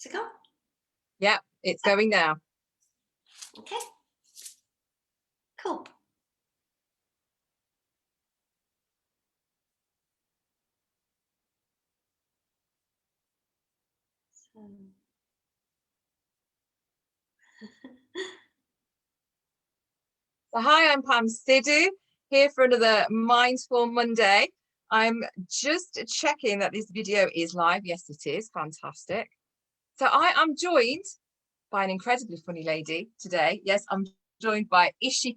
To go? Yeah, it's going now. Okay. Cool. So hi, I'm Pam Sidhu, here for another Mindful Monday. I'm just checking that this video is live. Yes, it is. Fantastic. So I am joined by an incredibly funny lady today. Yes, I'm joined by Ishi.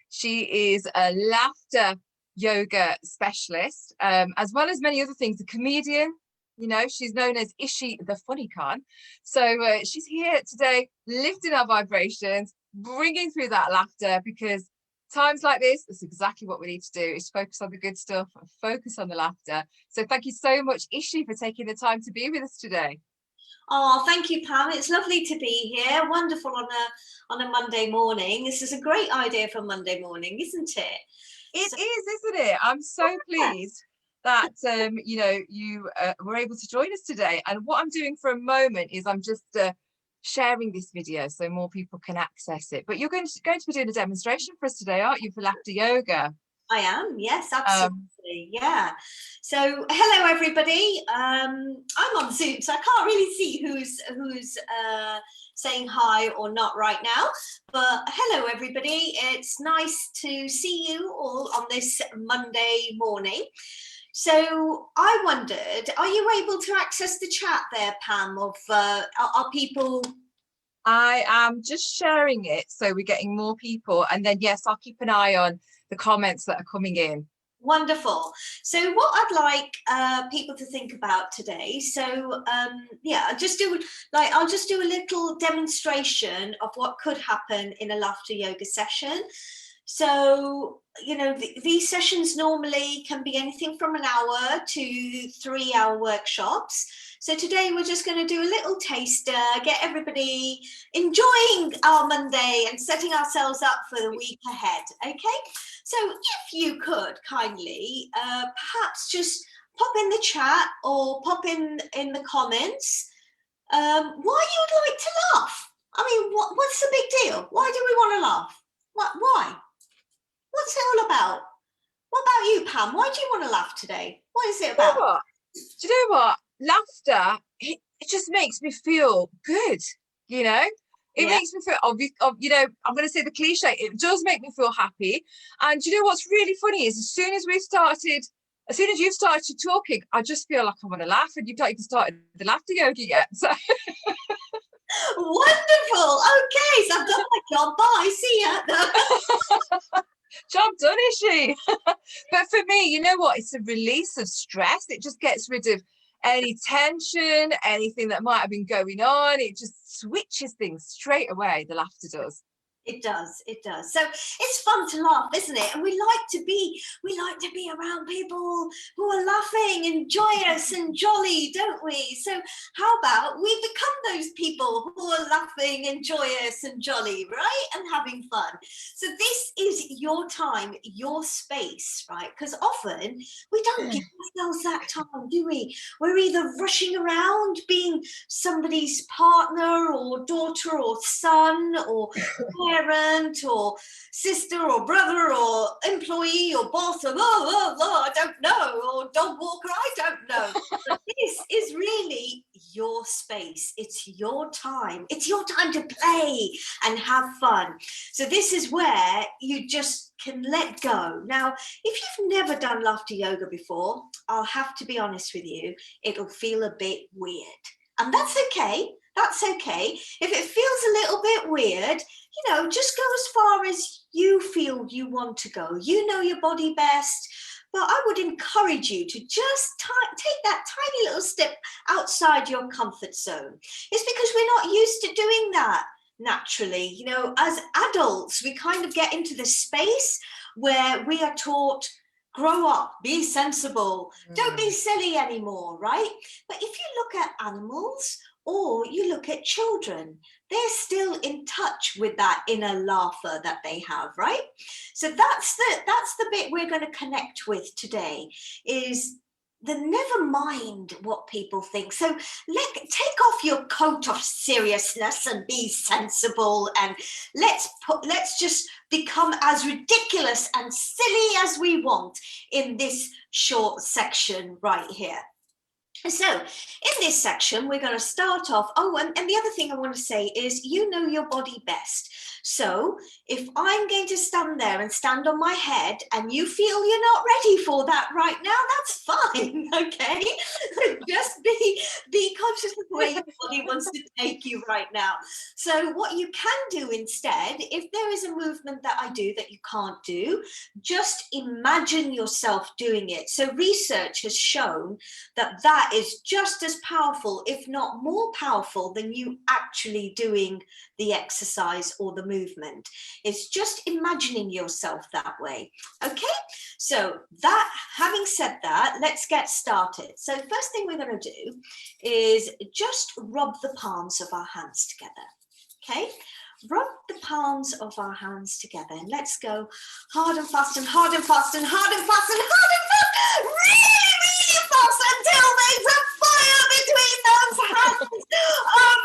She is a laughter yoga specialist, as well as many other things, a comedian. You know, she's known as Ishi the Funny Khan. So she's here today, lifting our vibrations, bringing through that laughter, because times like this, that's exactly what we need to do, is focus on the good stuff and focus on the laughter. So thank you so much, Ishi, for taking the time to be with us today. Oh, thank you, Pam. It's lovely to be here. Wonderful on a Monday morning. This is a great idea for Monday morning, isn't it? It is, isn't it? I'm so pleased that you know, you were able to join us today. And what I'm doing for a moment is I'm just sharing this video so more people can access it. But you're going to be doing a demonstration for us today, aren't you, for laughter yoga? I am, yes, absolutely. Yeah. So hello everybody. I'm on Zoom, so I can't really see who's saying hi or not right now. But hello everybody. It's nice to see you all on this Monday morning. So I wondered, are you able to access the chat there, Pam, of are people? I am just sharing it so we're getting more people, and then yes, I'll keep an eye on the comments that are coming in. Wonderful. So what I'd like people to think about today, so yeah, I'll just do a little demonstration of what could happen in a laughter yoga session. So, you know, these sessions normally can be anything from an hour to 3-hour workshops. So today we're just going to do a little taster, get everybody enjoying our Monday and setting ourselves up for the week ahead. Okay, so if you could kindly perhaps just pop in the chat or pop in the comments why you would like to laugh. I mean, what's the big deal? Why do we want to laugh? Why? What's it all about? What about you, Pam? Why do you want to laugh today? What is it about? Do you know what? Laughter, it just makes me feel good, you know? It makes me feel, you know, I'm going to say the cliche, it does make me feel happy. And you know what's really funny is as soon as you've started talking, I just feel like I want to laugh, and you've not even started the laughter yoga yet. So wonderful. Okay, so I've done my job. Bye. See ya. Job done, Ishi. But for me, you know what? It's a release of stress. It just gets rid of any tension, anything that might have been going on. It just switches things straight away. The laughter does. It does, it does. So it's fun to laugh, isn't it? And we like to be around people who are laughing and joyous and jolly, don't we? So how about we become those people who are laughing and joyous and jolly, right? And having fun. So this is your time, your space, right? Because often we don't give ourselves that time, do we? We're either rushing around being somebody's partner or daughter or son or parent or sister or brother or employee or boss or I don't know, or dog walker, I don't know. But this is really your space. It's your time. It's your time to play and have fun. So this is where you just can let go. Now, if you've never done laughter yoga before, I'll have to be honest with you, it'll feel a bit weird. And that's okay. That's okay. If it feels a little bit weird, you know, just go as far as you feel you want to go. You know your body best, but I would encourage you to just take that tiny little step outside your comfort zone. It's because we're not used to doing that naturally. You know, as adults, we kind of get into this space where we are taught, grow up, be sensible, don't be silly anymore, right? But if you look at animals, or you look at children, they're still in touch with that inner laugher that they have, right? So that's the bit we're going to connect with today, is never mind what people think. So take off your coat of seriousness and be sensible, and let's just become as ridiculous and silly as we want in this short section right here. So in this section, we're going to start off. Oh, and the other thing I want to say is, you know your body best. So if I'm going to stand there and stand on my head and you feel you're not ready for that right now, that's fine, okay? Just be conscious of where your body wants to take you right now. So what you can do instead, if there is a movement that I do that you can't do, just imagine yourself doing it. So research has shown that is just as powerful, if not more powerful, than you actually doing the exercise or the movement. It's just imagining yourself that way. Okay, so that, having said that, let's get started. So first thing we're going to do is just rub the palms of our hands together. Okay, rub the palms of our hands together, and let's go hard and fast and hard and fast and hard and fast and hard and fast, really fast, until there's a fire between those hands. Oh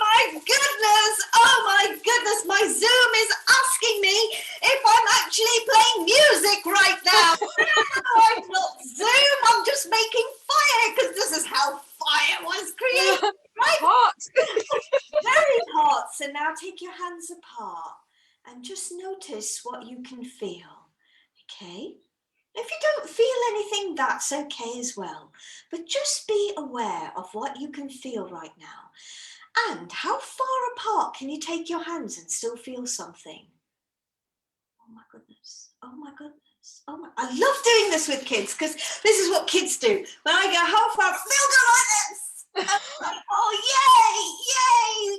my goodness, my Zoom is asking me if I'm actually playing music right now. No, I'm not Zoom, I'm just making fire, because this is how fire was created, right? Hot. Very hot. So now take your hands apart and just notice what you can feel. Okay, if you don't feel anything, that's okay as well, but just be aware of what you can feel right now. And how far apart can you take your hands and still feel something? Oh my goodness, oh my goodness, oh my, I love doing this with kids, because this is what kids do. When I go, how far, they'll go like this. Like, oh yay,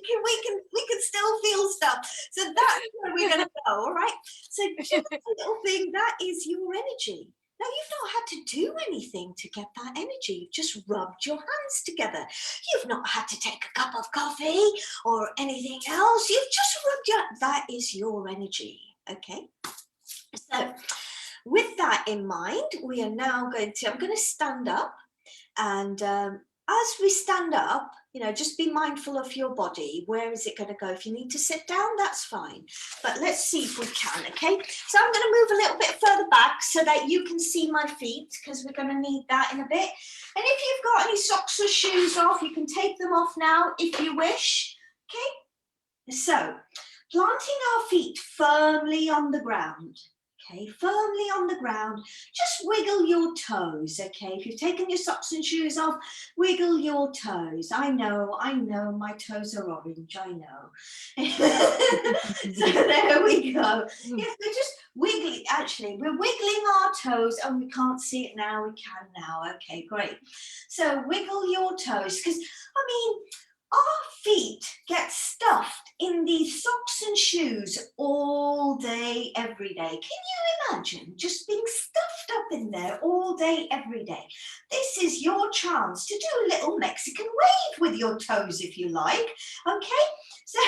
we can still feel stuff. So that's where we're going to go. All right, so just a little thing, that is your energy. Now, you've not had to do anything to get that energy. You've just rubbed your hands together. You've not had to take a cup of coffee or anything else. You've just rubbed that is your energy. Okay, so with that in mind, we are now I'm going to stand up, and as we stand up, just be mindful of your body. Where is it going to go? If you need to sit down, that's fine. But let's see if we can, okay? So I'm going to move a little bit further back so that you can see my feet, because we're going to need that in a bit. And if you've got any socks or shoes off, you can take them off now if you wish, okay? So planting our feet firmly on the ground. Okay, firmly on the ground, just wiggle your toes, okay? If you've taken your socks and shoes off, wiggle your toes. I know, my toes are orange, I know. So there we go. Yes, we're just wiggling, actually, we're wiggling our toes, and we can't see it now, we can now. Okay, great. So wiggle your toes, because, our feet get stuffed in these socks and shoes all day, every day. Can you imagine just being stuffed up in there all day, every day? This is your chance to do a little Mexican wave with your toes, if you like. Okay, so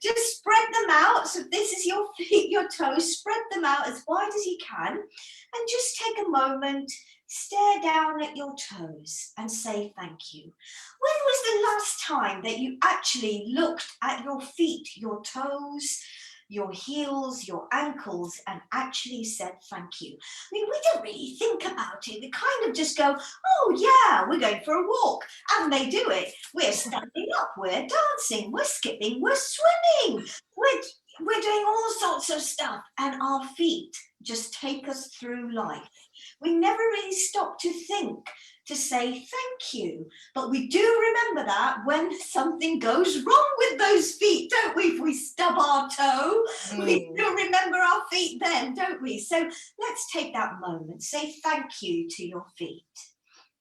just spread them out. So this is your feet, your toes. Spread them out as wide as you can, and just take a moment. Stare down at your toes and say thank you. When was the last time that you actually looked at your feet, your toes, your heels, your ankles, and actually said thank you? We don't really think about it. We kind of just go, oh yeah, we're going for a walk. And they do it. We're standing up, we're dancing, we're skipping, we're swimming. We're doing all sorts of stuff, and our feet just take us through life. We never really stop to think, to say thank you, but we do remember that when something goes wrong with those feet, don't we? If we stub our toe, we still remember our feet then, don't we? So let's take that moment, say thank you to your feet.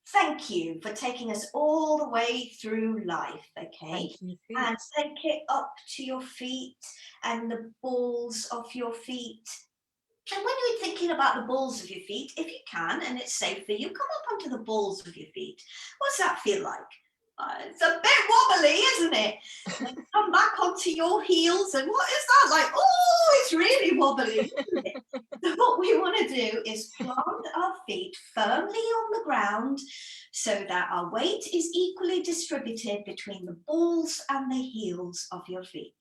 Thank you for taking us all the way through life, okay? And take it up to your feet and the balls of your feet. And when you're thinking about the balls of your feet, if you can, and it's safe for you, come up onto the balls of your feet. What's that feel like? It's a bit wobbly, isn't it? Then come back onto your heels, and what is that like? Oh, it's really wobbly, isn't it? So what we want to do is plant our feet firmly on the ground so that our weight is equally distributed between the balls and the heels of your feet.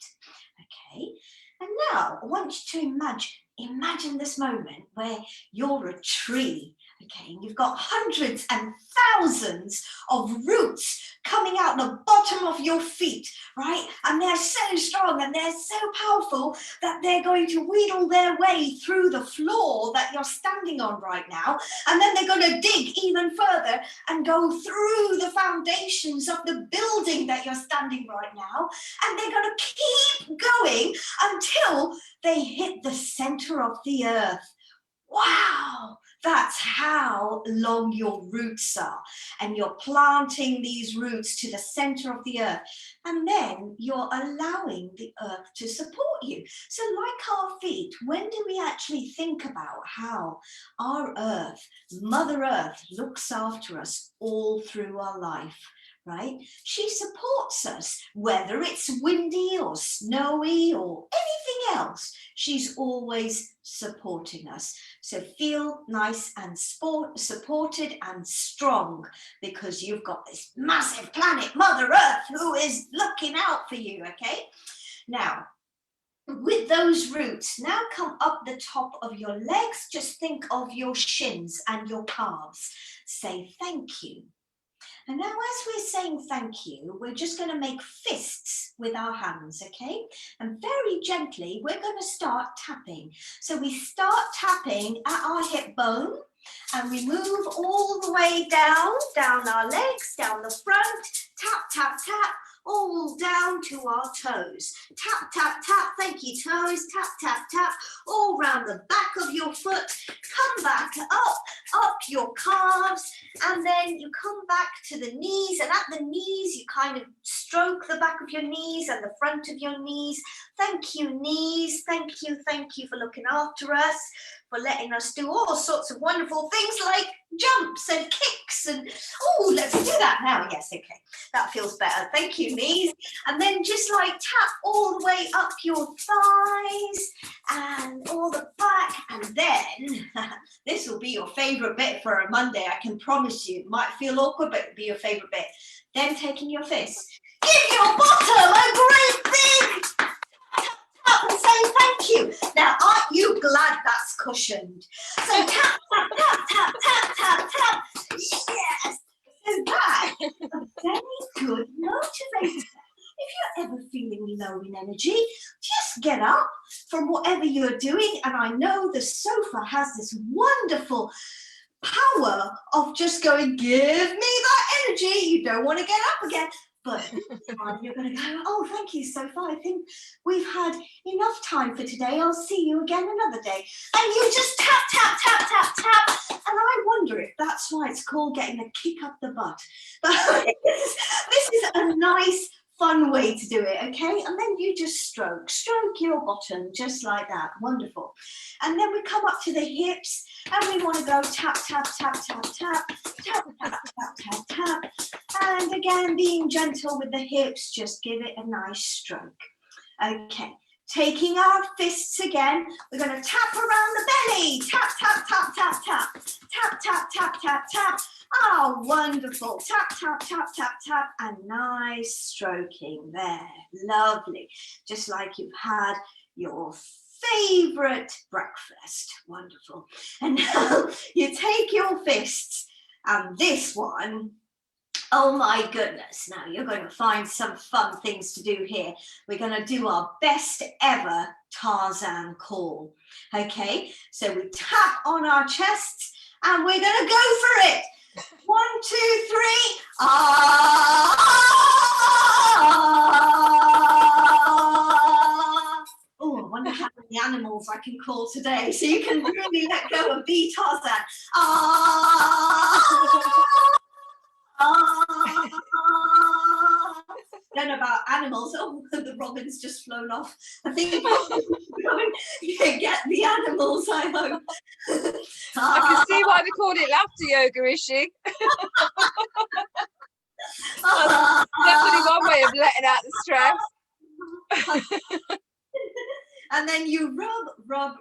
Okay, and now I want you to imagine this moment where you're a tree. Okay, and you've got hundreds and thousands of roots coming out the bottom of your feet, right? And they're so strong and they're so powerful that they're going to wheedle their way through the floor that you're standing on right now. And then they're going to dig even further and go through the foundations of the building that you're standing right now. And they're going to keep going until they hit the center of the earth. Wow, that's how long your roots are. And you're planting these roots to the center of the earth. And then you're allowing the earth to support you. So like our feet, when do we actually think about how our earth, Mother Earth, looks after us all through our life? Right? She supports us, whether it's windy or snowy or anything else. She's always supporting us. So feel nice and supported and strong, because you've got this massive planet, Mother Earth, who is looking out for you, okay? Now, with those roots, now come up the top of your legs. Just think of your shins and your calves. Say thank you. And now as we're saying thank you, we're just going to make fists with our hands, okay? And very gently, we're going to start tapping. So we start tapping at our hip bone, and we move all the way down our legs, down the front, tap, tap, tap, all down to our toes. Tap, tap, tap, thank you, toes, tap, tap, tap, all round the back of your foot. Come back up your calves, and then you come back to the knees, and at the knees, you kind of stroke the back of your knees and the front of your knees. Thank you, knees. Thank you for looking after us, for letting us do all sorts of wonderful things like jumps and kicks and, oh, let's do that now. Yes, okay, that feels better. Thank you, knees. And then just like tap all the way up your thighs and all the back. And then this will be your favorite bit for a Monday. I can promise you. It might feel awkward, but it'll be your favorite bit. Then taking your fists, give your bottom a great big tap and say thank you. Now, aren't you glad that's cushioned? So tap, tap, tap, tap, tap, tap, tap. Yes. So that is a very good motivator. If you're ever feeling low in energy, just get up from whatever you're doing. And I know the sofa has this wonderful power of just going, give me that energy. You don't want to get up again. But you're going to go, oh, thank you, Sofa. I think we've had enough time for today. I'll see you again another day. And you just tap, tap, tap, tap, tap. And I wonder if that's why it's called getting a kick up the butt. But this is a nice, fun way to do it, okay? And then you just stroke your bottom just like that. Wonderful. And then we come up to the hips, and we want to go tap, tap, tap, tap, tap, tap, tap, tap, tap, tap. And again, being gentle with the hips, just give it a nice stroke. Okay, taking our fists again, we're going to tap around the belly. Tap, tap, tap, tap, tap, tap, tap, tap, tap, tap. Oh, wonderful. Tap, tap, tap, tap, tap, and nice stroking there. Lovely. Just like you've had your favorite breakfast. Wonderful. And now you take your fists, and this one, oh my goodness, now you're going to find some fun things to do here. We're going to do our best ever Tarzan call. Okay, so we tap on our chests, and we're going to go for it. 1, 2, 3. Ah! Oh, I wonder how many animals I can call today, so you can really let go and be Tarzan. Don't know about animals. Oh, the robin's just flown off. I think get the animals, I hope. I can see why they called it laughter yoga, Ishi. That's definitely one way of letting out the stress. And then you rub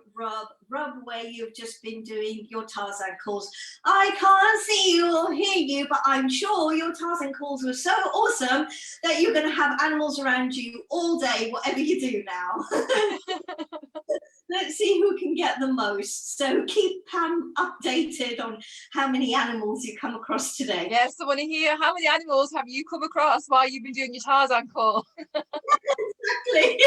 where you've just been doing your Tarzan calls. I can't see you or hear you, but I'm sure your Tarzan calls were so awesome that you're going to have animals around you all day, whatever you do now. Let's see who can get the most. So keep Pam updated on how many animals you come across today. Yes, I want to hear, how many animals have you come across while you've been doing your Tarzan call? Exactly.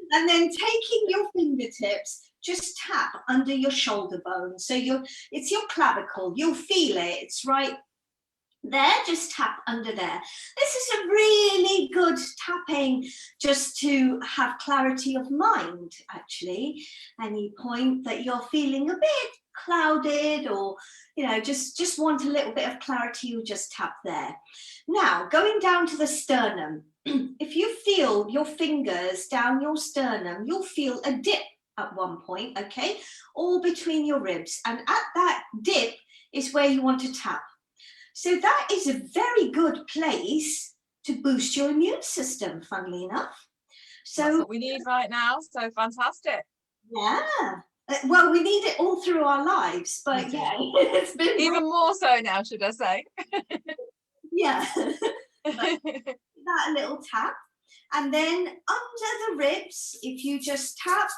And then taking your fingertips, just tap under your shoulder bone. So it's your clavicle. You'll feel it. It's right there. Just tap under there. This is a really good tapping just to have clarity of mind, actually. Any point that you're feeling a bit clouded or, just want a little bit of clarity, you just tap there. Now, going down to the sternum. If you feel your fingers down your sternum, you'll feel a dip at one point, okay? All between your ribs. And at that dip is where you want to tap. So that is a very good place to boost your immune system, funnily enough. So that's what we need right now. So fantastic. Yeah. Well, we need it all through our lives, but yeah, it's been even more so now, should I say? Yeah. That little tap, and then under the ribs, if you just tap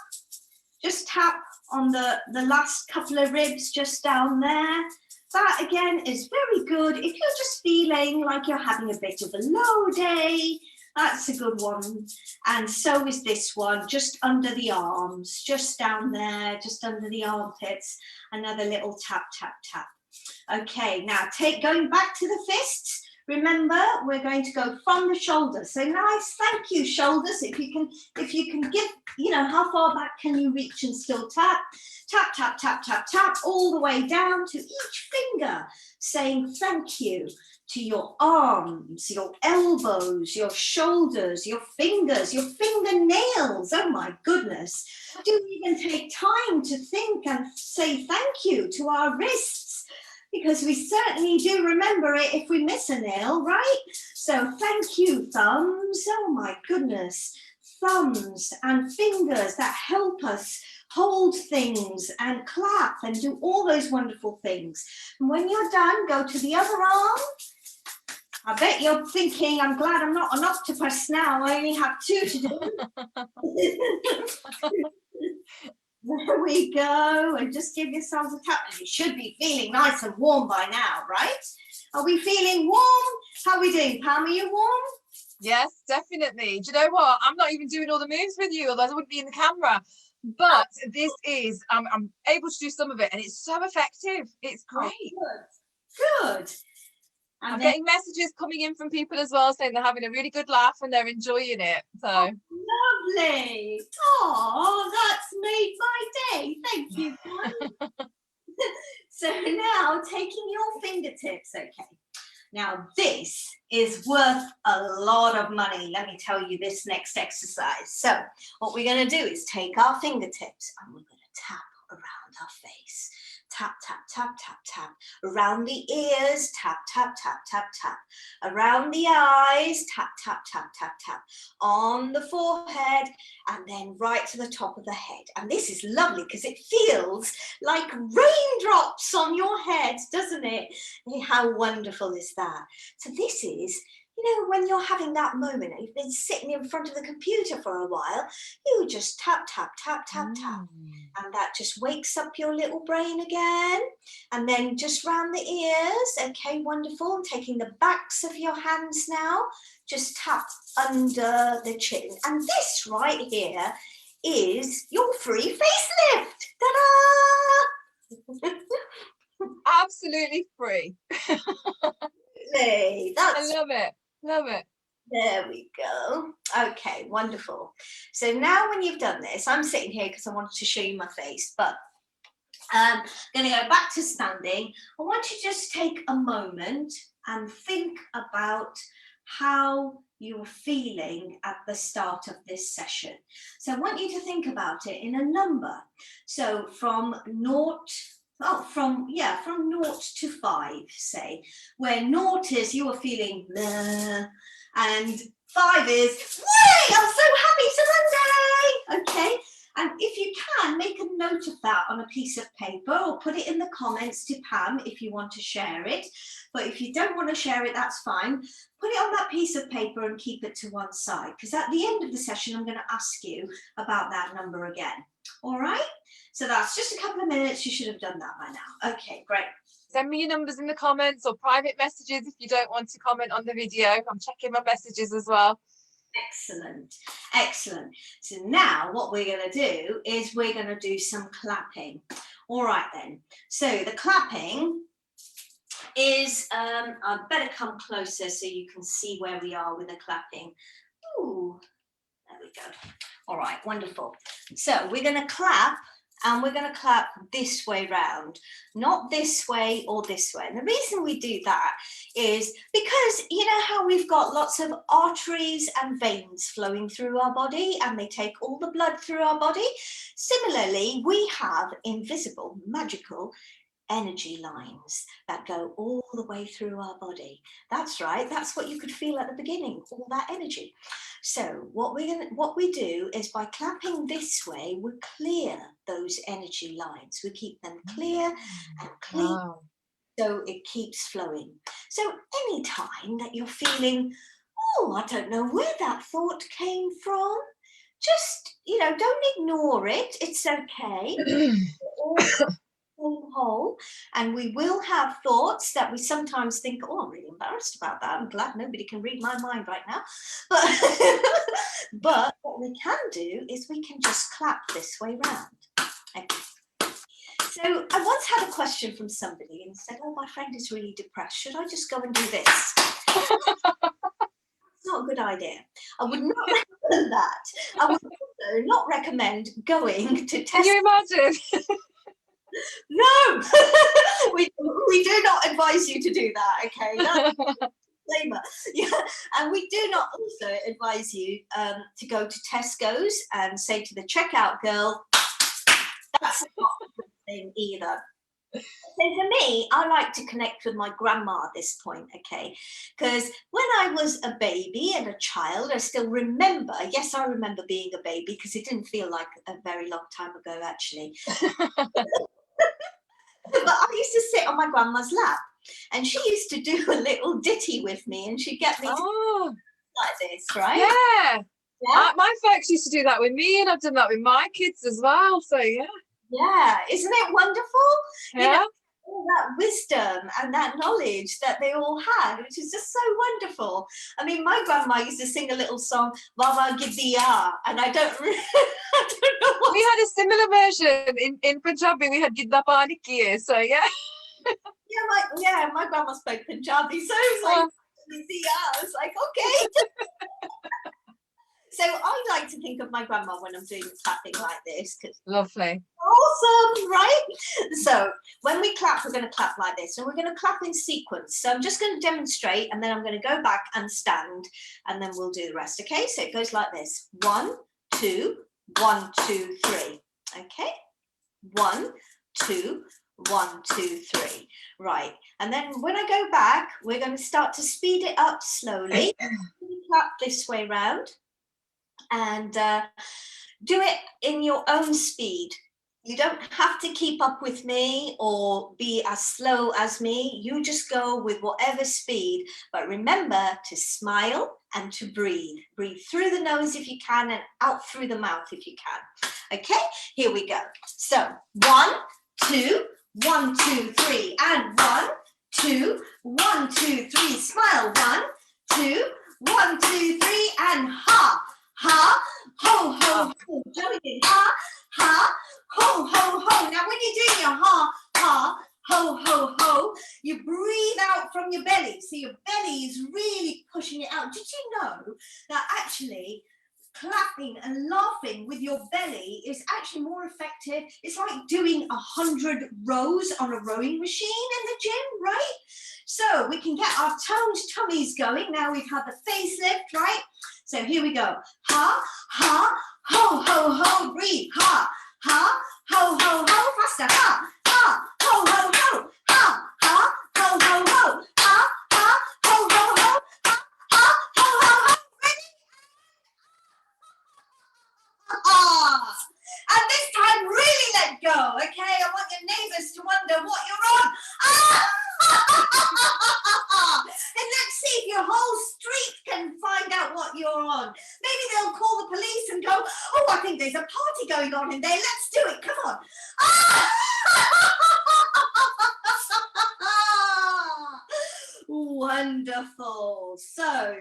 on the last couple of ribs just down there. That again is very good if you're just feeling like you're having a bit of a low day. That's a good one. And so is this one, just under the arms, just down there, just under the armpits. Another little tap, tap, tap. Okay, now going back to the fists. Remember, we're going to go from the shoulders. So nice, thank you, shoulders. If you can give, how far back can you reach and still tap? Tap, tap, tap, tap, tap, all the way down to each finger, saying thank you to your arms, your elbows, your shoulders, your fingers, your fingernails. Oh my goodness. Do even take time to think and say thank you to our wrists, because we certainly do remember it if we miss a nail, right? So thank you, thumbs. Oh my goodness. Thumbs and fingers that help us hold things and clap and do all those wonderful things. And when you're done, go to the other arm. I bet you're thinking, I'm glad I'm not an octopus now. I only have 2 to do. There we go. And just give yourselves a tap. You should be feeling nice and warm by now, right? Are we feeling warm? How are we doing, Pam? Are you warm? Yes, definitely. Do you know what? I'm not even doing all the moves with you, otherwise I wouldn't be in the camera. But this is, I'm able to do some of it, and it's so effective. It's great. Oh, good. And I'm getting messages coming in from people as well saying they're having a really good laugh and they're enjoying it. So lovely. Oh, that's made my day. Thank you. So now taking your fingertips, okay. Now this is worth a lot of money. Let me tell you this next exercise. So what we're going to do is take our fingertips and we're going to tap around our face. Tap, tap, tap, tap, tap. Around the ears, tap, tap, tap, tap, tap. Around the eyes, tap, tap, tap, tap, tap. On the forehead, and then right to the top of the head. And this is lovely because it feels like raindrops on your head, doesn't it? How wonderful is that? So this is, when you're having that moment, you've been sitting in front of the computer for a while, you just tap, tap, tap, tap, tap. And that just wakes up your little brain again. And then just round the ears. Okay, wonderful. Taking the backs of your hands now, just tap under the chin. And this right here is your free facelift. Ta-da! Absolutely free. I love it. Love it. There we go. Okay, wonderful. So now when you've done this, I'm sitting here because I wanted to show you my face, but I'm going to go back to standing. I want you to just take a moment and think about how you're feeling at the start of this session. So I want you to think about it in a number. So from 0 Oh, from 0 to 5, say, where 0 is you are feeling bleh, and 5 is, yay, I'm so happy, it's a Monday. Okay, and if you can, make a note of that on a piece of paper or put it in the comments to Pam if you want to share it. But if you don't want to share it, that's fine. Put it on that piece of paper and keep it to one side, because at the end of the session, I'm going to ask you about that number again. All right, so that's just a couple of minutes. You should have done that by now. Okay, great. Send me your numbers in the comments or private messages if you don't want to comment on the video. I'm checking my messages as well. Excellent, excellent. So now what we're going to do is we're going to do some clapping. All right then. So the clapping is, I better come closer so you can see where we are with the clapping. Ooh, there we go. All right, wonderful. So we're going to clap, and we're going to clap this way round, not this way or this way. And the reason we do that is because you know how we've got lots of arteries and veins flowing through our body, and they take all the blood through our body. Similarly, we have invisible, magical energy lines that go all the way through our body. That's right, that's what you could feel at the beginning, all that energy. So what we do is by clapping this way, we clear those energy lines. We keep them clear and clean. Wow. So it keeps flowing. So anytime that you're feeling, oh, I don't know where that thought came from, just, don't ignore it. It's okay. Whole, and we will have thoughts that we sometimes think, oh, I'm really embarrassed about that. I'm glad nobody can read my mind right now. But what we can do is we can just clap this way round. Okay. So I once had a question from somebody and said, oh, my friend is really depressed. Should I just go and do this? It's not a good idea. I would not recommend that. I would also not recommend going to test. Can you imagine? No, we do not advise you to do that, okay? That's a disclaimer. Yeah. And we do not also advise you to go to Tesco's and say to the checkout girl, that's not a good thing either. So for me, I like to connect with my grandma at this point, okay? Because when I was a baby and a child, I still remember, yes, I remember being a baby because it didn't feel like a very long time ago, actually. But I used to sit on my grandma's lap, and she used to do a little ditty with me, and she'd get me to like this, right? Yeah. My folks used to do that with me, and I've done that with my kids as well. So yeah, isn't it wonderful? Yeah. All that wisdom and that knowledge that they all had, which is just so wonderful. I mean, my grandma used to sing a little song, Baba Giddiya, and I don't know what. We had a similar version in Punjabi. We had Gidda Pani Kiye, so yeah. My grandma spoke Punjabi, so it was like, Giddiya. I was like, okay. So I like to think of my grandma when I'm doing clapping like this. Lovely. Awesome, right? So when we clap, we're going to clap like this, and we're going to clap in sequence. So I'm just going to demonstrate, and then I'm going to go back and stand, and then we'll do the rest. Okay, so it goes like this: 1, 2, 1, 2, 3. Okay, 1, 2, 1, 2, 3. Right, and then when I go back, we're going to start to speed it up slowly. Clap this way round. And do it in your own speed. You don't have to keep up with me or be as slow as me. You just go with whatever speed. But remember to smile and to breathe. Breathe through the nose if you can and out through the mouth if you can. Okay, here we go. So 1, 2, 1, 2, 3. And 1, 2, 1, 2, 3. Smile. 1, 2, 1, 2, 3. And ha. Ha, ho, ho, ho. Join in. Ha, ha, ho, ho, ho. Now, when you're doing your ha, ha, ho, ho, ho, you breathe out from your belly. So your belly is really pushing it out. Did you know that actually clapping and laughing with your belly is actually more effective? It's like doing 100 rows on a rowing machine in the gym, right? So we can get our tummies going. Now we've had the facelift, right? So here we go. Ha, ha, ho, ho, ho. Breathe. Ha, ha, ho, ho, ho. Faster. Ha, ha, ho, you're on. Maybe they'll call the police and go, oh, I think there's a party going on in there. Let's do it. Come on. Wonderful. So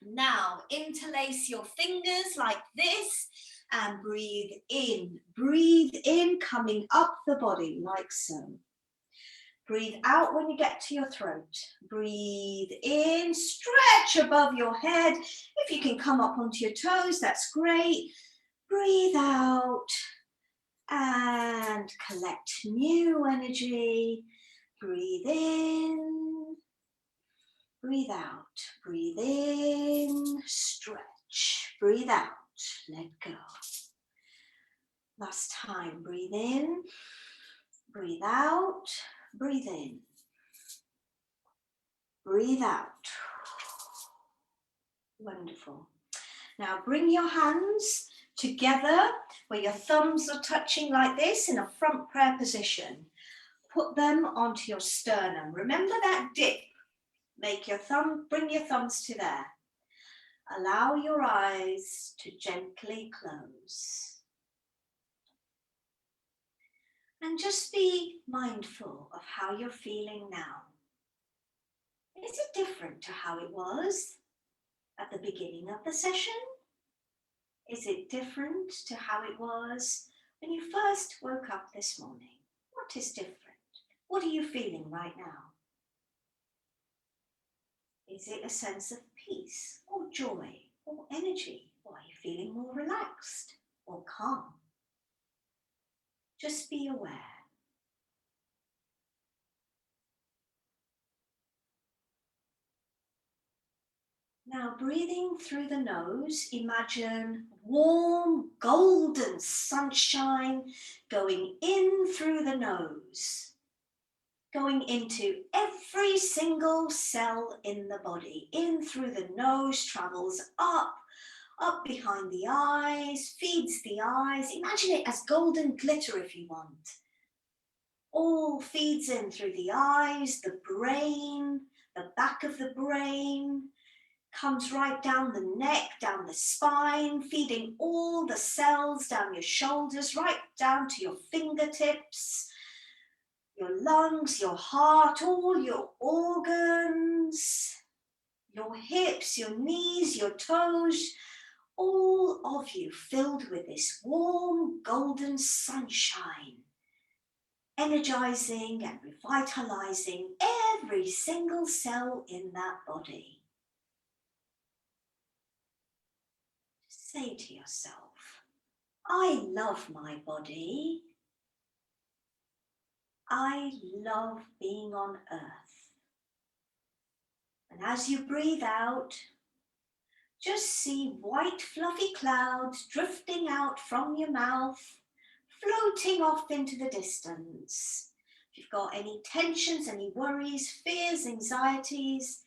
now interlace your fingers like this and breathe in. Breathe in, coming up the body like so. Breathe out when you get to your throat. Breathe in, stretch above your head. If you can come up onto your toes, that's great. Breathe out and collect new energy. Breathe in, breathe out. Breathe in, stretch. Breathe out, let go. Last time, breathe in, breathe out. Breathe in, breathe out. Wonderful. Now bring your hands together where your thumbs are touching like this in a front prayer position. Put them onto your sternum. Remember that dip. Bring your thumbs to there. Allow your eyes to gently close. And just be mindful of how you're feeling now. Is it different to how it was at the beginning of the session? Is it different to how it was when you first woke up this morning? What is different? What are you feeling right now? Is it a sense of peace or joy or energy? Or are you feeling more relaxed or calm? Just be aware. Now breathing through the nose, imagine warm golden sunshine going in through the nose, going into every single cell in the body. In through the nose, travels up behind the eyes, feeds the eyes. Imagine it as golden glitter if you want. All feeds in through the eyes, the brain, the back of the brain, comes right down the neck, down the spine, feeding all the cells down your shoulders, right down to your fingertips, your lungs, your heart, all your organs, your hips, your knees, your toes, all of you filled with this warm golden sunshine, energizing and revitalizing every single cell in that body. Say to yourself, I love my body. I love being on earth. And as you breathe out, just see white fluffy clouds drifting out from your mouth, floating off into the distance. If you've got any tensions, any worries, fears, anxieties,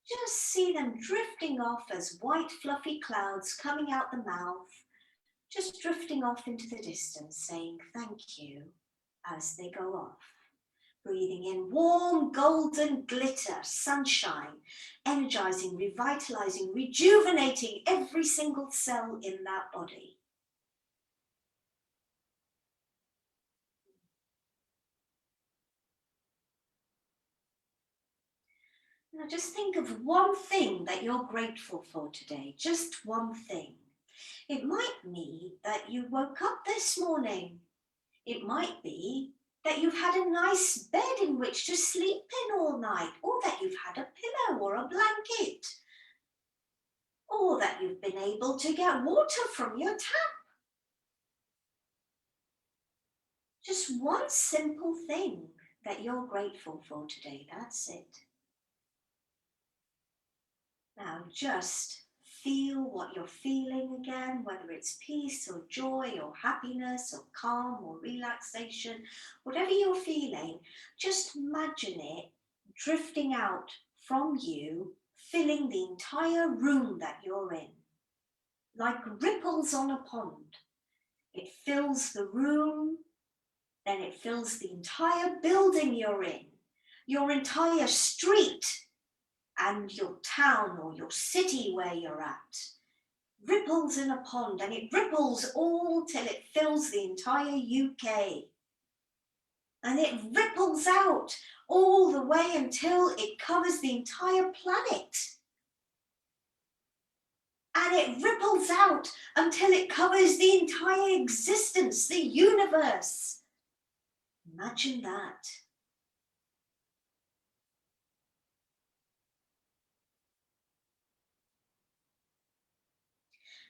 just see them drifting off as white fluffy clouds coming out the mouth, just drifting off into the distance, saying thank you as they go off. Breathing in warm golden glitter, sunshine, energizing, revitalizing, rejuvenating every single cell in that body. Now just think of one thing that you're grateful for today, just one thing. It might be that you woke up this morning. It might be that you've had a nice bed in which to sleep in all night, or that you've had a pillow or a blanket, or that you've been able to get water from your tap. Just one simple thing that you're grateful for today, that's it. Now just feel what you're feeling again, whether it's peace or joy or happiness or calm or relaxation, whatever you're feeling, just imagine it drifting out from you, filling the entire room that you're in, like ripples on a pond. It fills the room, then it fills the entire building you're in, your entire street, and your town or your city where you're at ripples in a pond, and it ripples all till it fills the entire UK. And it ripples out all the way until it covers the entire planet. And it ripples out until it covers the entire existence, the universe. Imagine that.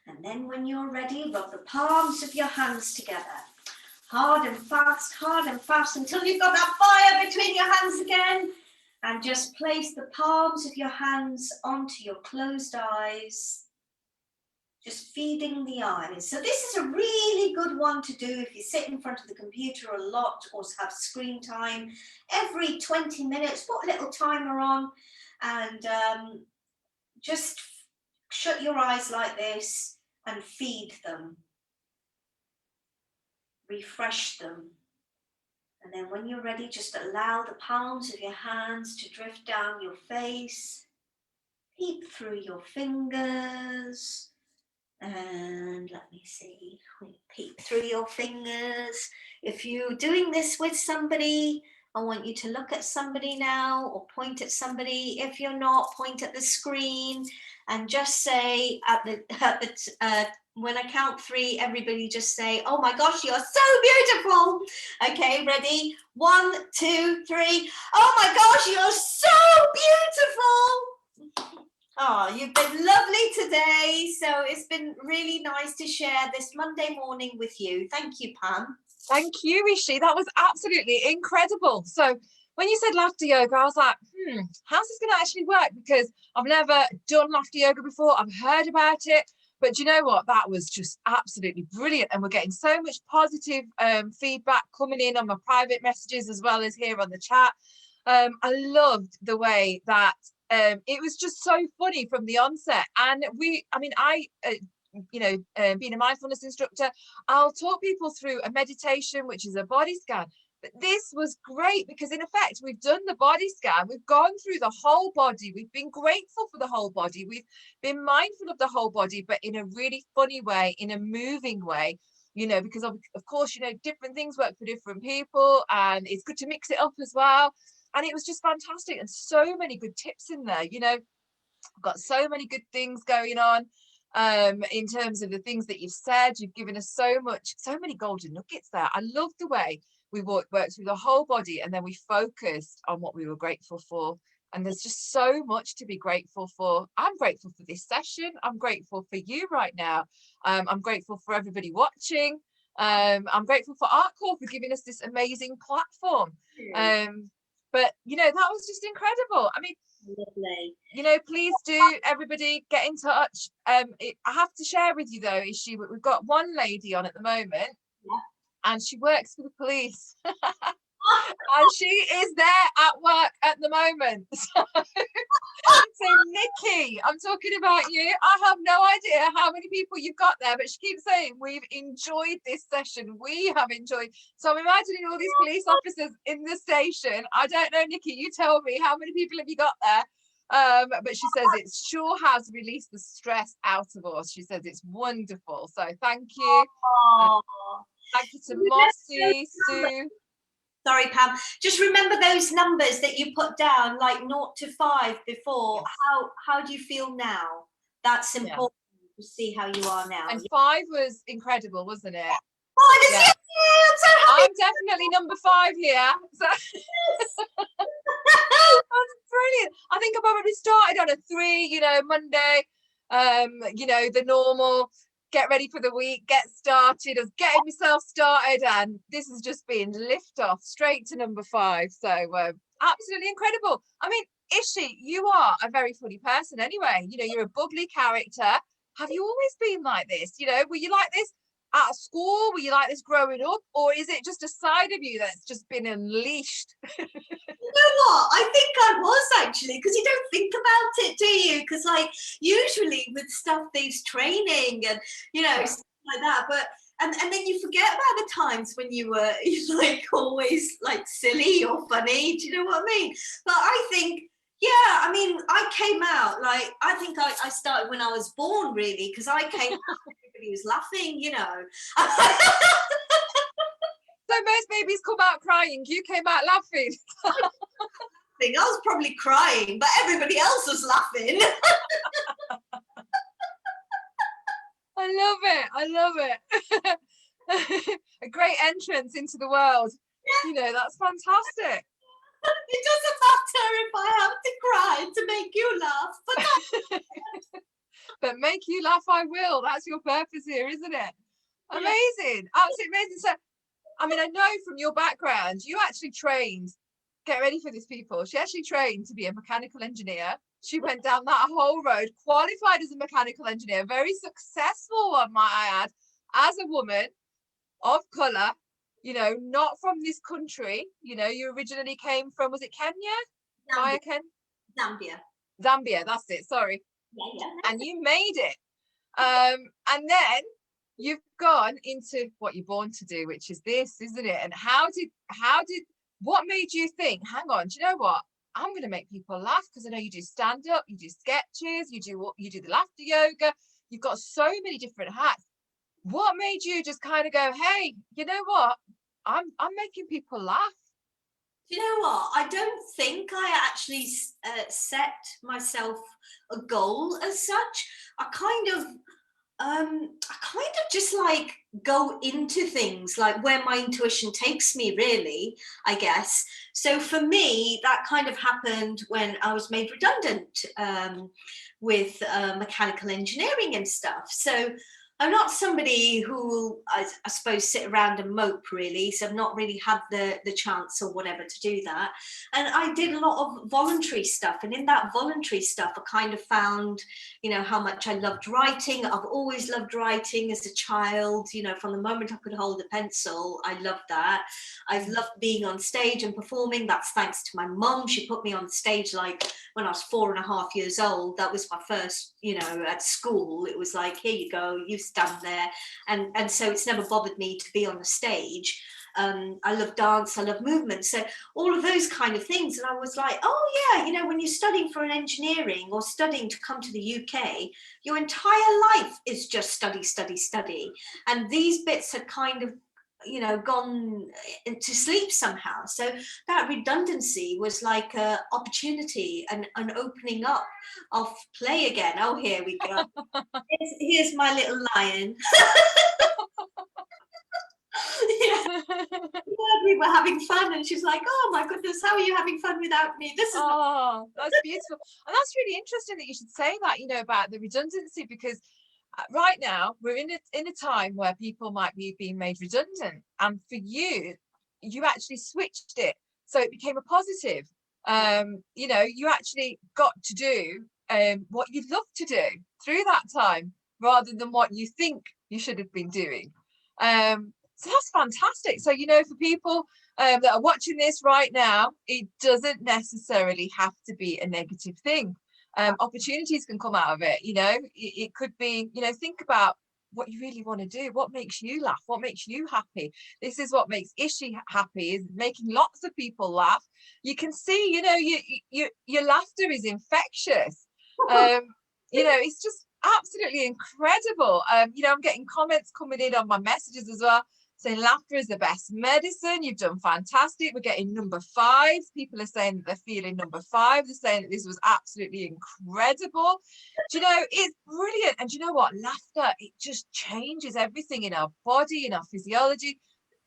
And then when you're ready, rub the palms of your hands together. Hard and fast until you've got that fire between your hands again. And just place the palms of your hands onto your closed eyes. Just feeding the eyes. So this is a really good one to do if you sit in front of the computer a lot or have screen time. Every 20 minutes, put a little timer on and just shut your eyes like this and feed them. Refresh them. And then when you're ready, just allow the palms of your hands to drift down your face. Peep through your fingers. And let me see, peek through your fingers. If you're doing this with somebody, I want you to look at somebody now or point at somebody. If you're not, point at the screen and just say when I count 3, everybody just say, oh my gosh, you're so beautiful. Okay, ready? 1, 2, 3. Oh my gosh, you're so beautiful. Oh, you've been lovely today. So it's been really nice to share this Monday morning with you. Thank you, Pam. Thank you, Ishi. That was absolutely incredible. So when you said laughter yoga, I was like, how's this going to actually work? Because I've never done laughter yoga before. I've heard about it. But do you know what? That was just absolutely brilliant. And we're getting so much positive feedback coming in on my private messages as well as here on the chat. I loved the way that it was just so funny from the onset. And being a mindfulness instructor, I'll talk people through a meditation, which is a body scan. But this was great because in effect, we've done the body scan. We've gone through the whole body. We've been grateful for the whole body. We've been mindful of the whole body, but in a really funny way, in a moving way, because of course, different things work for different people, and it's good to mix it up as well. And it was just fantastic. And so many good tips in there, I've got so many good things going on. In terms of the things that you've said, you've given us so many golden nuggets there. I love the way we worked through the whole body and then we focused on what we were grateful for. And there's just so much to be grateful for. I'm grateful for this session. I'm grateful for you right now. I'm grateful for everybody watching. I'm grateful for ArtCore for giving us this amazing platform. But that was just incredible. I mean, lovely. Please do, everybody, get in touch. I have to share with you though, Ishi, we've got one lady on at the moment, and she works for the police. And she is there at work at the moment. So Nikki, I'm talking about you. I have no idea how many people you've got there, but she keeps saying we've enjoyed this session. We have enjoyed. So I'm imagining all these police officers in the station. I don't know, Nikki, you tell me, how many people have you got there? But she says it sure has released the stress out of us. She says it's wonderful. So thank you. Thank you to Mossy, Sue. Sorry, Pam. Just remember those numbers that you put down, like 0 to 5 before. Yes. How do you feel now? That's important to see how you are now. And 5 was incredible, wasn't it? 5 is I'm so happy. I'm definitely number 5 here. So that's brilliant. I think I probably started on a 3, Monday, the normal. Get ready for the week, get started, of getting myself started, and this has just been lift off straight to number 5. So absolutely incredible. I mean, Ishi, you are a very funny person anyway. You're a bubbly character. Have you always been like this? Were you like this at school? Were you like this growing up? Or is it just a side of you that's just been unleashed? You know what? I think I was actually, because you don't think about it, do you? Because usually with stuff, there's training and, stuff like that. But and then you forget about the times when you were always silly or funny. Do you know what I mean? But I think Yeah, I mean, I came out like, I think I started when I was born, really, because I came out, everybody was laughing, you know. So most babies come out crying. You came out laughing. I was probably crying, but everybody else was laughing. I love it. I love it. A great entrance into the world. You know, that's fantastic. It doesn't matter if I have to cry to make you laugh, but But make you laugh, I will. That's your purpose here, isn't it? Amazing. Absolutely amazing. So, I mean, I know from your background, you actually trained, get ready for this, people. She actually trained to be a mechanical engineer. She went down that whole road, qualified as a mechanical engineer, very successful one, might I add, as a woman of colour, you know, not from this country. You know, you originally came from, was it Kenya? Via Zambia. Zambia, that's it, sorry. Yeah. And you made it. And then you've gone into what you're born to do, which is this, isn't it? And what made you think, hang on, do you know what? I'm going to make people laugh, because I know you do stand up, you do sketches, you do the laughter yoga. You've got so many different hats. What made you just kind of go, hey, you know what? I'm making people laugh. Do you know what? I don't think I actually set myself a goal as such. I kind of just like go into things like where my intuition takes me, really, I guess. So for me, that kind of happened when I was made redundant with mechanical engineering and stuff. So I'm not somebody who I suppose sit around and mope, really. So I've not really had the chance or whatever to do that. And I did a lot of voluntary stuff. And in that voluntary stuff, I kind of found, you know, how much I loved writing. I've always loved writing as a child, you know, from the moment I could hold a pencil, I loved that. I've loved being on stage and performing. That's thanks to my mum. She put me on stage like when I was 4.5 years old. That was my first, you know, at school. It was like, here you go, you stand there. And so it's never bothered me to be on the stage. I love dance, I love movement. So all of those kind of things. And I was like, oh yeah, you know, when you're studying for an engineering or studying to come to the UK, your entire life is just study, study, study. And these bits had kind of, you know, gone to sleep somehow. So that redundancy was like a opportunity and an opening up of play again. Oh, here we go. Here's my little lion. Yeah. We were having fun, and she's like, oh my goodness, how are you having fun without me? This is That's beautiful. And that's really interesting that you should say that, you know, about the redundancy, because right now we're in a time where people might be being made redundant, and for you actually switched it, so it became a positive. You know, you actually got to do what you'd love to do through that time, rather than what you think you should have been doing. So that's fantastic. So, you know, for people that are watching this right now, it doesn't necessarily have to be a negative thing. Opportunities can come out of it. You know, it could be, you know, think about what you really want to do, what makes you laugh, what makes you happy. This is what makes Ishi happy, is making lots of people laugh. You can see, you know, your laughter is infectious. You know, it's just absolutely incredible. You know, I'm getting comments coming in on my messages as well, saying laughter is the best medicine. You've done fantastic. We're getting number 5. People are saying that they're feeling number 5. They're saying that this was absolutely incredible. Do you know, it's brilliant. And do you know what? Laughter, it just changes everything in our body, in our physiology.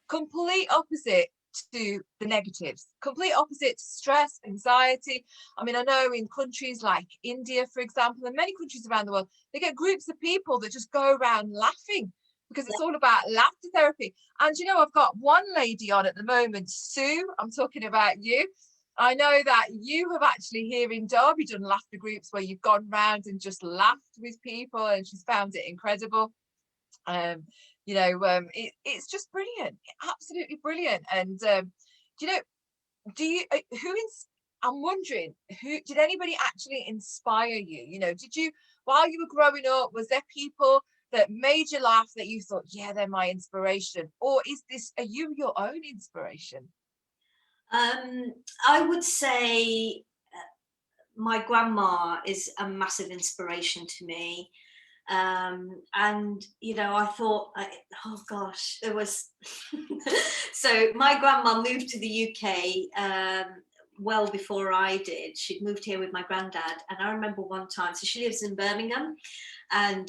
Complete opposite to the negatives, complete opposite to stress, anxiety. I mean, I know in countries like India, for example, and many countries around the world, they get groups of people that just go around laughing, because it's all about laughter therapy. And you know, I've got one lady on at the moment, Sue, I'm talking about you. I know that you have actually here in Derby done laughter groups where you've gone round and just laughed with people, and she's found it incredible. You know, it's just brilliant, absolutely brilliant. And you know, do you I'm wondering, who did anybody actually inspire you? You know, did you, while you were growing up, was there people that made you laugh that you thought, yeah, they're my inspiration? Or are you your own inspiration? I would say my grandma is a massive inspiration to me. And you know, I thought, oh gosh, there was so my grandma moved to the UK well before I did. She'd moved here with my granddad, and I remember one time, so she lives in Birmingham, and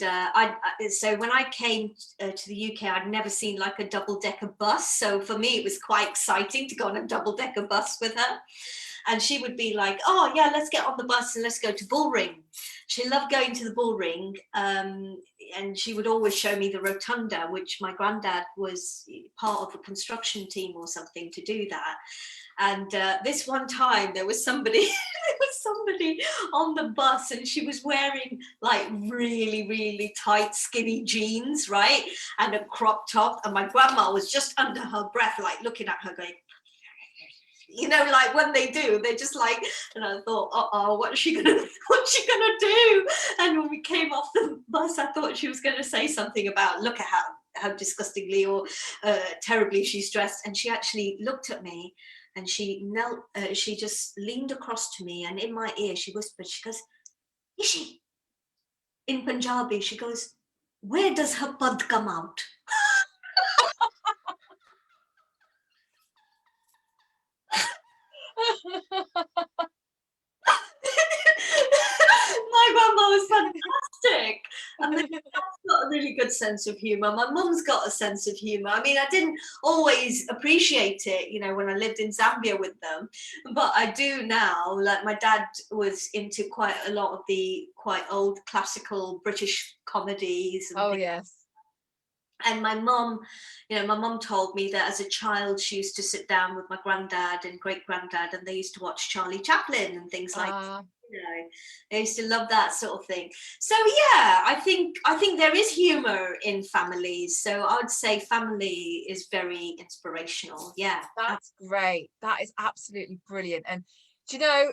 so when I came to the UK, I'd never seen like a double-decker bus, so for me it was quite exciting to go on a double-decker bus with her. And she would be like, oh yeah, let's get on the bus and let's go to Bullring. She loved going to the Bullring, and she would always show me the rotunda, which my granddad was part of a construction team or something to do that. And this one time there was somebody on the bus, and she was wearing like really, really tight skinny jeans, right, and a crop top, and my grandma was just under her breath, like looking at her going, you know, like when they do, they're just like, and I thought, what's she gonna do? And when we came off the bus, I thought she was gonna say something about, look at how disgustingly or terribly she's dressed. And she actually looked at me, and she knelt, she just leaned across to me, and in my ear she whispered, she goes, Ishi, in Punjabi, she goes, where does her pud come out? My grandma was fantastic, and my dad's got a really good sense of humor. My mum's got a sense of humor. I mean, I didn't always appreciate it, you know, when I lived in Zambia with them, but I do now. Like, my dad was into quite a lot of the quite old classical British comedies and Oh things. yes. And my mum, you know, my mum told me that as a child she used to sit down with my granddad and great granddad, and they used to watch Charlie Chaplin and things like that. You know, they used to love that sort of thing. So yeah, I think there is humor in families. So I would say family is very inspirational. Yeah, That's great. That is absolutely brilliant. And do you know,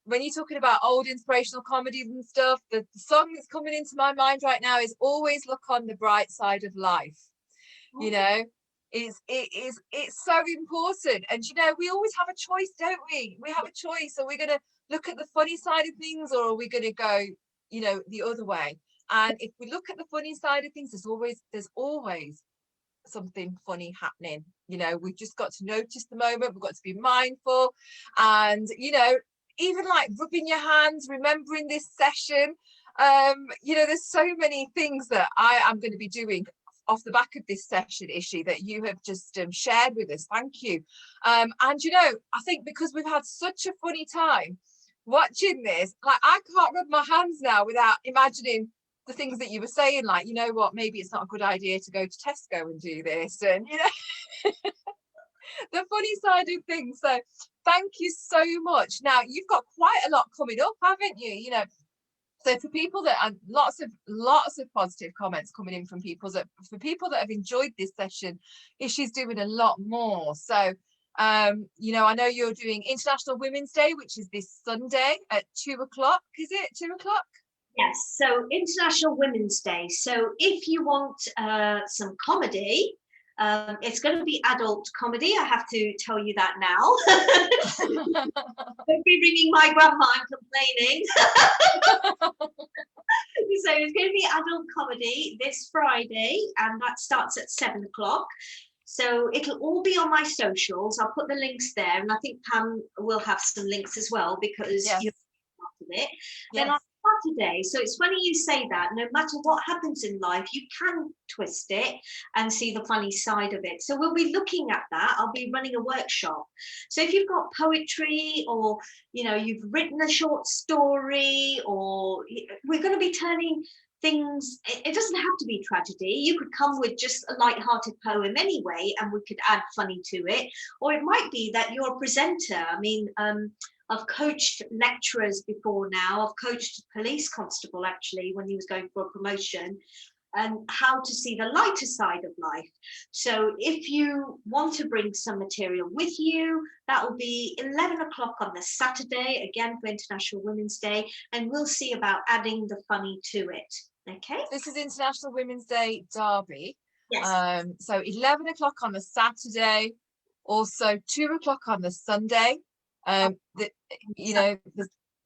when you're talking about old inspirational comedies and stuff, the song that's coming into my mind right now is Always Look on the Bright Side of Life. You know, it's so important. And you know, we always have a choice, don't we? We have a choice. Are we going to look at the funny side of things, or are we going to go, you know, the other way? And if we look at the funny side of things, there's always something funny happening. You know, we've just got to notice the moment, we've got to be mindful, and you know, even like rubbing your hands, remembering this session. You know, there's so many things that I am going to be doing off the back of this session, Ishi, that you have just shared with us. Thank you. And you know, I think because we've had such a funny time watching this, like I can't rub my hands now without imagining the things that you were saying, like, you know what, maybe it's not a good idea to go to Tesco and do this, and you know, the funny side of things. So thank you so much. Now you've got quite a lot coming up, haven't you? You know, so for people that are lots of positive comments coming in from people that have enjoyed this session, Ishi's doing a lot more. So you know, I know you're doing International Women's Day, which is this Sunday at 2 o'clock. Is it 2 o'clock? Yes, so International Women's Day. So if you want some comedy, it's going to be adult comedy. I have to tell you that now. Don't be ringing my grandma and complaining. So it's going to be adult comedy this Friday, and that starts at 7 o'clock. So it'll all be on my socials. I'll put the links there, and I think Pam will have some links as well, because you're part of it. Then on Saturday, so it's funny you say that, no matter what happens in life, you can twist it and see the funny side of it. So we'll be looking at that. I'll be running a workshop. So if you've got poetry, or you know, you've written a short story, or we're going to be turning things, it doesn't have to be tragedy. You could come with just a light-hearted poem anyway, and we could add funny to it. Or it might be that you're a presenter. I mean, I've coached lecturers before now. I've coached a police constable actually when he was going for a promotion, and how to see the lighter side of life. So if you want to bring some material with you, that will be 11 o'clock on the Saturday, again for International Women's Day, and we'll see about adding the funny to it. Okay. This is International Women's Day, Derby. Yes. So 11 o'clock on the Saturday, also 2 o'clock on the Sunday. You know,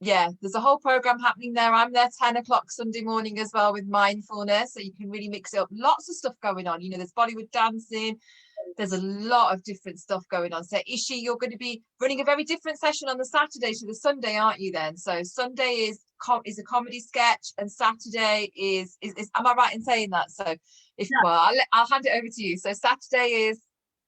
yeah, there's a whole program happening there. I'm there 10 o'clock Sunday morning as well with mindfulness, so you can really mix it up. Lots of stuff going on. You know, there's Bollywood dancing. There's a lot of different stuff going on. So Ishi, you're going to be running a very different session on the Saturday to the Sunday, aren't you then? So Sunday is a comedy sketch, and Saturday is am I right in saying that? So if No. well, I'll hand it over to you. So Saturday is,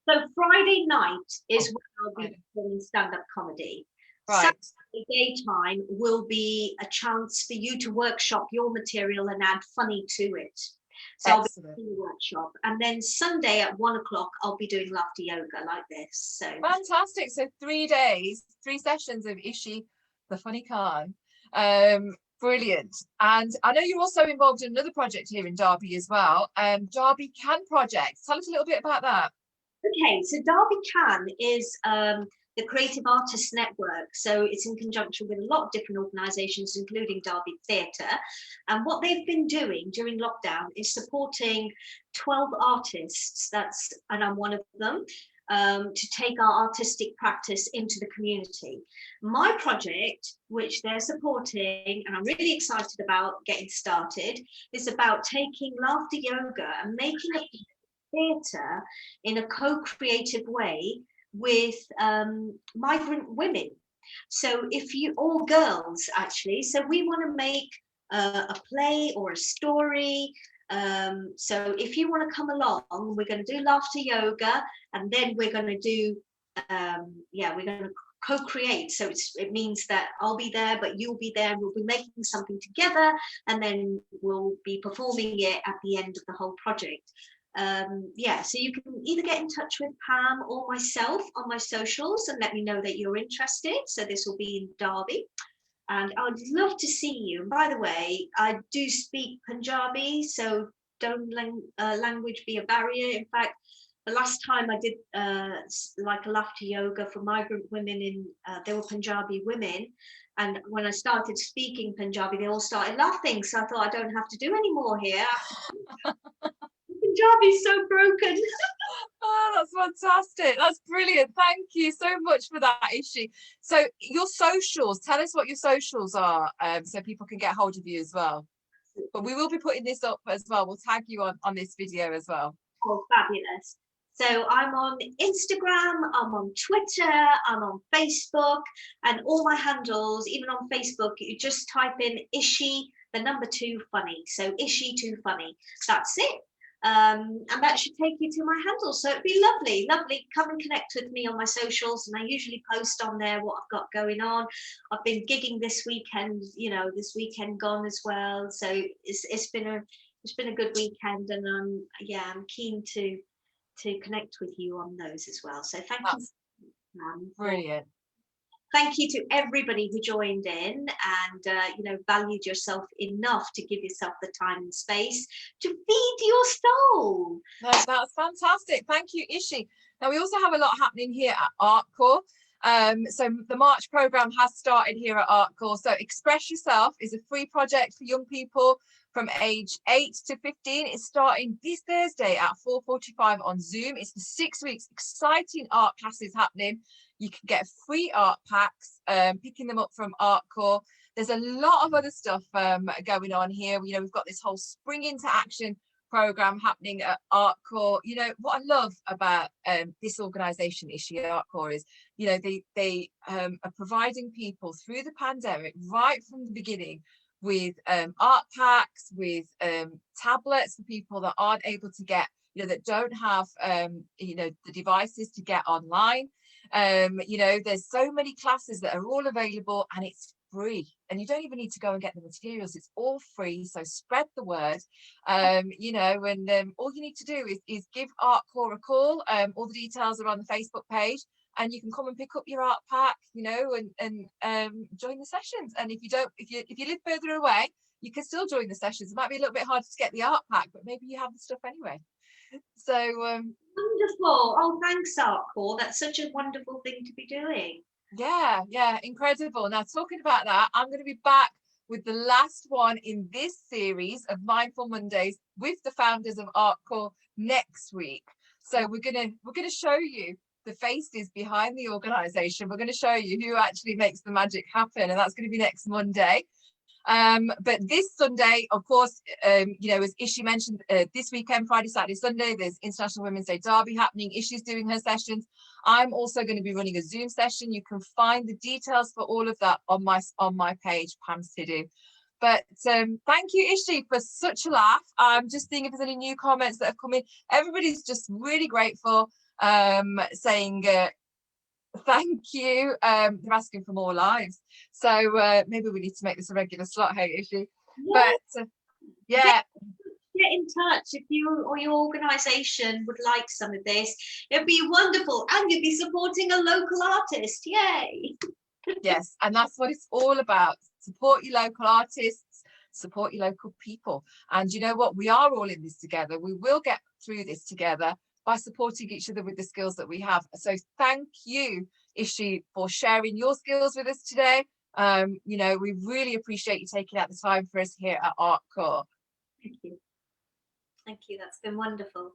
So Friday night is when I'll be doing stand-up comedy. right. Saturday daytime will be a chance for you to workshop your material and add funny to it. So Excellent. I'll be doing a workshop, and then Sunday at 1 o'clock I'll be doing laughter yoga like this. So Fantastic. So 3 days, 3 sessions of Ishi, the funny Khan. Brilliant. And I know you're also involved in another project here in Derby as well. Derby Can Project. Tell us a little bit about that. okay, so Derby Can is the Creative Artists Network. So it's in conjunction with a lot of different organisations, including Derby Theatre. And what they've been doing during lockdown is supporting 12 artists, and I'm one of them, to take our artistic practice into the community. My project, which they're supporting, and I'm really excited about getting started, is about taking laughter yoga and making a theatre in a co-creative way with migrant women. So if you, all girls actually, so we want to make a play or a story. So if you want to come along, we're going to do laughter yoga, and then we're going to do, we're going to co-create. So it means that I'll be there, but you'll be there, and we'll be making something together, and then we'll be performing it at the end of the whole project. So you can either get in touch with Pam or myself on my socials and let me know that you're interested. So this will be in Derby, and I would love to see you. And by the way, I do speak Punjabi, so don't language be a barrier. In fact, the last time I did like a laughter yoga for migrant women they were Punjabi women, and when I started speaking Punjabi, they all started laughing. So I thought, I don't have to do any more here. Punjabi's so broken. Oh, that's fantastic. That's brilliant. Thank you so much for that, Ishi. So your socials, tell us what your socials are, so people can get hold of you as well. But we will be putting this up as well. We'll tag you on this video as well. Oh, fabulous. So I'm on Instagram, I'm on Twitter, I'm on Facebook, and all my handles, even on Facebook, you just type in Ishi, the number 2 funny. So Ishi 2 funny. That's it. And that should take you to my handle. So it'd be lovely. Come and connect with me on my socials, and I usually post on there what I've got going on. I've been gigging this weekend, this weekend gone as well. So it's been a good weekend, and I'm keen to connect with you on those as well. So thank you. Brilliant. Thank you to everybody who joined in and valued yourself enough to give yourself the time and space to feed your soul. No, that's fantastic. Thank you, Ishi. Now we also have a lot happening here at ArtCore. So the March programme has started here at ArtCore. So Express Yourself is a free project for young people from age 8 to 15. It's starting this Thursday at 4:45 on Zoom. It's for 6 weeks. Exciting art classes happening. You can get free art packs, picking them up from ArtCore. There's a lot of other stuff going on here. We've got this whole Spring into Action program happening at ArtCore. What I love about this organisation, Ishi ArtCore, is they are providing people through the pandemic right from the beginning with art packs, with tablets for people that aren't able to get, that don't have the devices to get online. There's so many classes that are all available, and it's free, and you don't even need to go and get the materials. It's all free, so spread the word. All you need to do is give ArtCore a call. All the details are on the Facebook page, and you can come and pick up your art pack, and join the sessions. And if you live further away, you can still join the sessions. It might be a little bit harder to get the art pack, but maybe you have the stuff anyway. So wonderful. Oh, thanks, ArtCore. That's such a wonderful thing to be doing. Yeah, incredible. Now, talking about that, I'm going to be back with the last one in this series of Mindful Mondays with the founders of ArtCore next week. So we're gonna show you the faces behind the organization. We're going to show you who actually makes the magic happen, and that's going to be next Monday. But this Sunday, of course, you know, as Ishi mentioned, this weekend, Friday, Saturday, Sunday, there's International Women's Day Derby happening. Ishi's doing her sessions. I'm also going to be running a Zoom session. You can find the details for all of that on my page, Pam Sidhu. But thank you, Ishi, for such a laugh. I'm just seeing if there's any new comments that have come in. Everybody's just really grateful, saying thank you. They're asking for more lives, so maybe we need to make this a regular slot, hey Ishi? Yeah. But yeah, get in touch if you or your organization would like some of this. It'd be wonderful, and you'd be supporting a local artist. Yay. yes, and that's what it's all about. Support your local artists, support your local people, and you know what, we are all in this together. We will get through this together by supporting each other with the skills that we have. So thank you, Ishi, for sharing your skills with us today. You know, we really appreciate you taking out the time for us here at Art Core. Thank you. Thank you. That's been wonderful.